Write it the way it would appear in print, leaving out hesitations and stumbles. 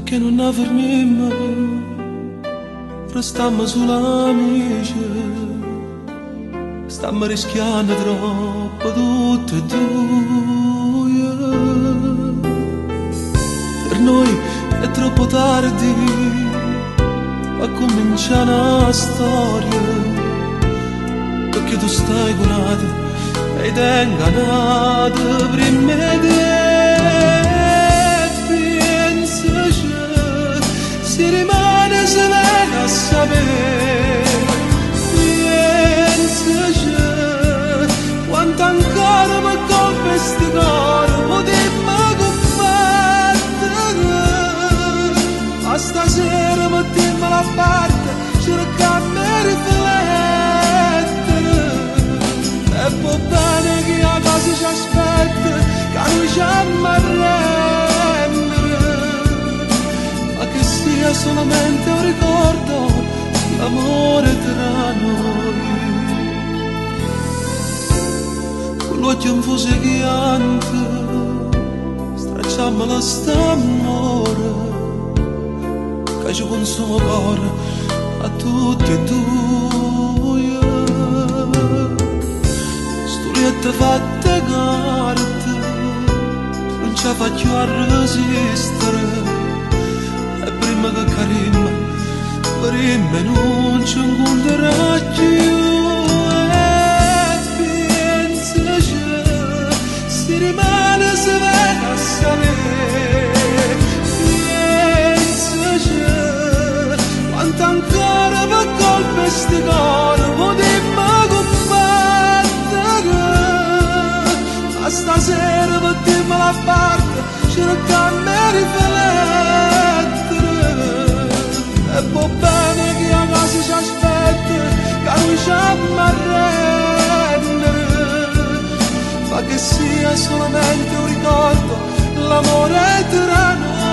che non ne fermiamo, restammo solo amici, stiamo rischiando troppo tutte e due. Per noi è troppo tardi a cominciare una storia, perché tu stai con altri ed è ingannata prima di pensaci, si rimane se viene a sapere, pensaci quanto ancora mi colpe sti cuore potremmo combattere, ma stasera mettiamo la parte cercando di riflettere. E può bene che la cosa ci aspetta, che noi ci arrendere, ma che sia solamente un ricordo, l'amore tra noi. Con l'occhio in fuso gigante, stracciamo la st'amore, che ci consuma il cuore a tutti e due. Storiette fatte carte, non ci faccio a resistere, e prima che carimma, prima non ci incontrerà più. E pensaci, si rimane se viene a sapere, pensaci quanto ancora per colpe sti cuore potremmo combattere, ma stasera mettiamo la parte cercando di riflettere. E può bene che la cosa ci aspetta, che noi ci arrendere, ma che sia solamente un ricordo, l'amore tra noi.